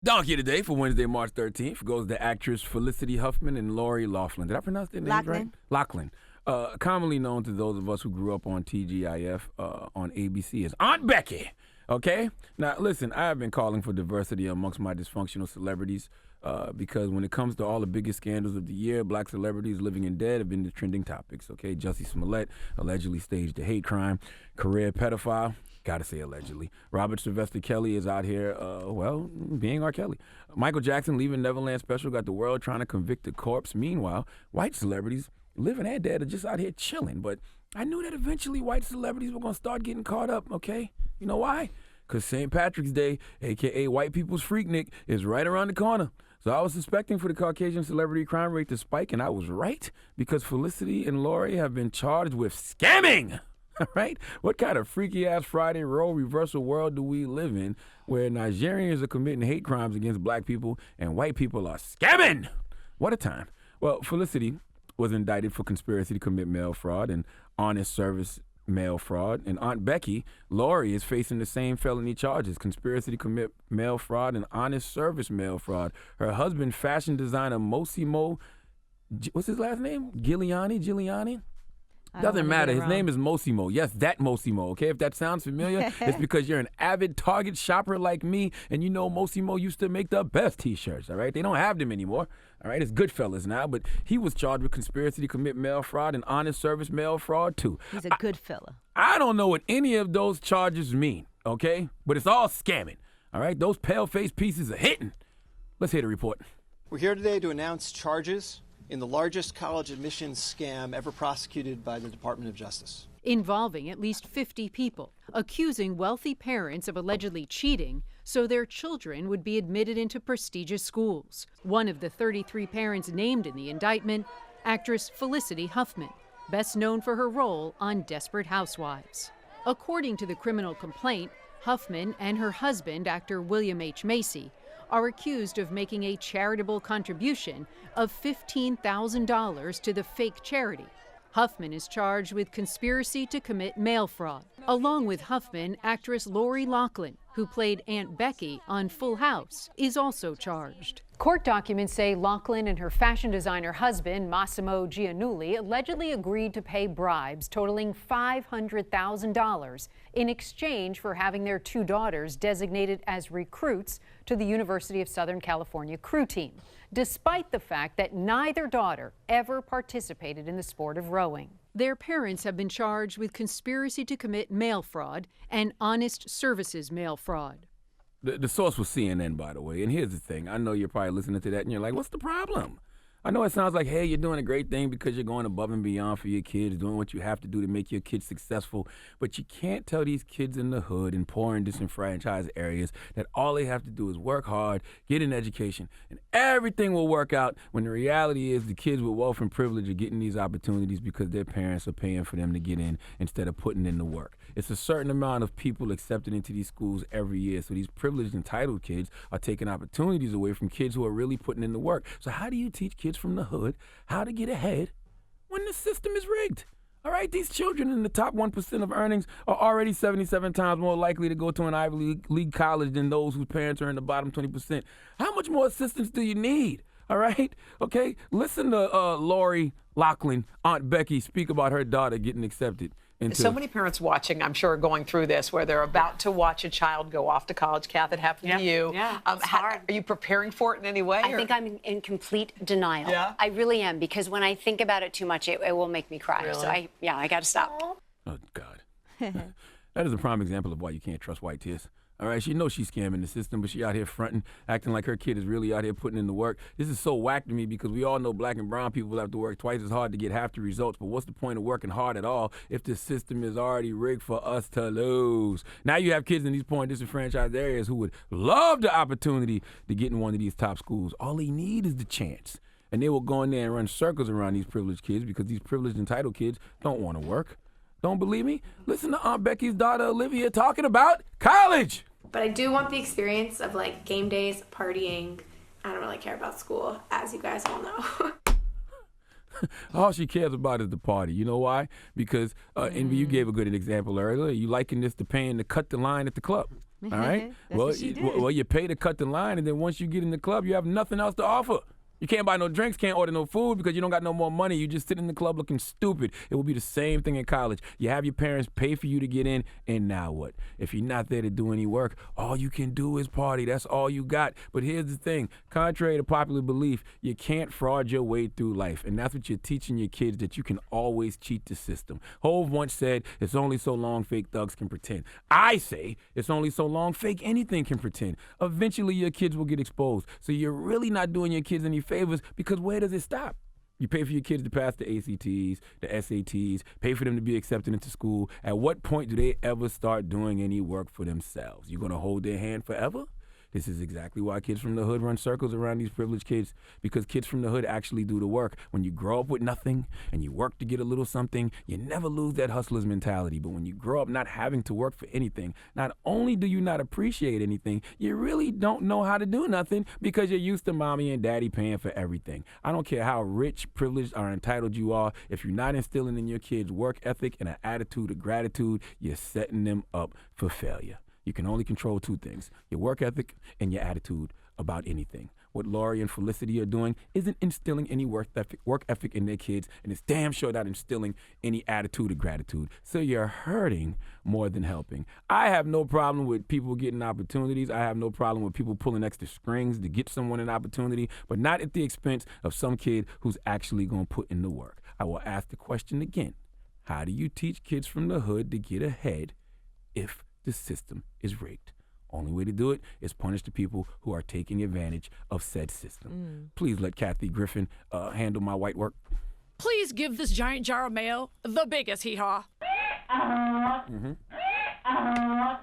Donkey today for Wednesday, March 13th goes to actress Felicity Huffman and Lori Loughlin. Did I pronounce their names right? Loughlin. Commonly known to those of us who grew up on TGIF on ABC as Aunt Becky. Okay? Now, listen, I have been calling for diversity amongst my dysfunctional celebrities because when it comes to all the biggest scandals of the year, black celebrities living and dead have been the trending topics. Okay? Jussie Smollett allegedly staged a hate crime, career pedophile. Gotta say allegedly. Robert Sylvester Kelly is out here, being R. Kelly. Michael Jackson leaving Neverland Special got the world trying to convict a corpse. Meanwhile, white celebrities, living and dead, are just out here chilling. But I knew that eventually white celebrities were gonna start getting caught up, okay? You know why? Because St. Patrick's Day, a.k.a. White People's Freaknik, is right around the corner. So I was suspecting for the Caucasian celebrity crime rate to spike, and I was right, because Felicity and Lori have been charged with scamming. Right? What kind of freaky-ass Friday role reversal world do we live in where Nigerians are committing hate crimes against black people and white people are scamming? What a time. Well, Felicity was indicted for conspiracy to commit mail fraud and honest service mail fraud. And Aunt Becky, Lori, is facing the same felony charges, conspiracy to commit mail fraud and honest service mail fraud. Her husband, fashion designer Mosimo, what's his last name? Giuliani? Doesn't matter. His name is Mosimo. Yes, that Mosimo, okay? If that sounds familiar, it's because you're an avid Target shopper like me, and you know Mosimo used to make the best T-shirts, all right? They don't have them anymore, all right? It's Goodfellas now, but he was charged with conspiracy to commit mail fraud and honest service mail fraud, too. He's a good fella. I don't know what any of those charges mean, okay? But it's all scamming, all right? Those pale-faced pieces are hitting. Let's hear the report. We're here today to announce charges in the largest college admissions scam ever prosecuted by the Department of Justice. Involving at least 50 people, accusing wealthy parents of allegedly cheating so their children would be admitted into prestigious schools. One of the 33 parents named in the indictment, actress Felicity Huffman, best known for her role on Desperate Housewives. According to the criminal complaint, Huffman and her husband, actor William H. Macy, are accused of making a charitable contribution of $15,000 to the fake charity. Huffman is charged with conspiracy to commit mail fraud. Along with Huffman, actress Lori Loughlin, who played Aunt Becky on Full House, is also charged. Court documents say Loughlin and her fashion designer husband, Massimo Giannulli, allegedly agreed to pay bribes totaling $500,000 in exchange for having their two daughters designated as recruits to the University of Southern California crew team, despite the fact that neither daughter ever participated in the sport of rowing. Their parents have been charged with conspiracy to commit mail fraud and honest services mail fraud. The source was CNN, by the way. And here's the thing. I know you're probably listening to that and you're like, what's the problem? I know it sounds like, hey, you're doing a great thing because you're going above and beyond for your kids, doing what you have to do to make your kids successful. But you can't tell these kids in the hood and poor and disenfranchised areas that all they have to do is work hard, get an education, and everything will work out, when the reality is the kids with wealth and privilege are getting these opportunities because their parents are paying for them to get in instead of putting in the work. It's a certain amount of people accepted into these schools every year. So these privileged, entitled kids are taking opportunities away from kids who are really putting in the work. So how do you teach kids from the hood how to get ahead when the system is rigged? All right, these children in the top 1% of earnings are already 77 times more likely to go to an Ivy League college than those whose parents are in the bottom 20%. How much more assistance do you need? All right, okay? Listen to Lori Loughlin, Aunt Becky, speak about her daughter getting accepted. So many parents watching, I'm sure, are going through this, where they're about to watch a child go off to college. Kath, it happened to you. Yeah, it's hard. Are you preparing for it in any way? I think I'm in complete denial. Yeah? I really am, because when I think about it too much, it will make me cry. Really? So I got to stop. Oh, God. That is a prime example of why you can't trust white tears. All right, she knows she's scamming the system, but she out here fronting, acting like her kid is really out here putting in the work. This is so whack to me because we all know black and brown people have to work twice as hard to get half the results. But what's the point of working hard at all if the system is already rigged for us to lose? Now you have kids in these poor and disenfranchised areas who would love the opportunity to get in one of these top schools. All they need is the chance. And they will go in there and run circles around these privileged kids because these privileged, entitled kids don't want to work. Don't believe me? Listen to Aunt Becky's daughter, Olivia, talking about college. But I do want the experience of like game days, partying. I don't really care about school, as you guys all know. All she cares about is the party. You know why? Because Envy, you gave a good example earlier. You liken this to paying to cut the line at the club. All right? What she did. Well, you pay to cut the line, and then once you get in the club, you have nothing else to offer. You can't buy no drinks, can't order no food because you don't got no more money. You just sit in the club looking stupid. It will be the same thing in college. You have your parents pay for you to get in, and now what? If you're not there to do any work, all you can do is party. That's all you got. But here's the thing. Contrary to popular belief, you can't fraud your way through life. And that's what you're teaching your kids, that you can always cheat the system. Hov once said, it's only so long fake thugs can pretend. I say, it's only so long fake anything can pretend. Eventually, your kids will get exposed. So you're really not doing your kids any favors, because where does it stop? You pay for your kids to pass the ACTs, the SATs, pay for them to be accepted into school. At what point do they ever start doing any work for themselves? You gonna hold their hand forever? This is exactly why kids from the hood run circles around these privileged kids, because kids from the hood actually do the work. When you grow up with nothing and you work to get a little something, you never lose that hustler's mentality. But when you grow up not having to work for anything, not only do you not appreciate anything, you really don't know how to do nothing because you're used to mommy and daddy paying for everything. I don't care how rich, privileged, or entitled you are. If you're not instilling in your kids work ethic and an attitude of gratitude, you're setting them up for failure. You can only control two things, your work ethic and your attitude about anything. What Lori and Felicity are doing isn't instilling any work ethic in their kids, and it's damn sure not instilling any attitude of gratitude. So you're hurting more than helping. I have no problem with people getting opportunities. I have no problem with people pulling extra strings to get someone an opportunity, but not at the expense of some kid who's actually going to put in the work. I will ask the question again. How do you teach kids from the hood to get ahead if the system is rigged? Only way to do it is punish the people who are taking advantage of said system. Please let Kathy Griffin handle my white work. Please give this giant jar of mayo the biggest hee-haw.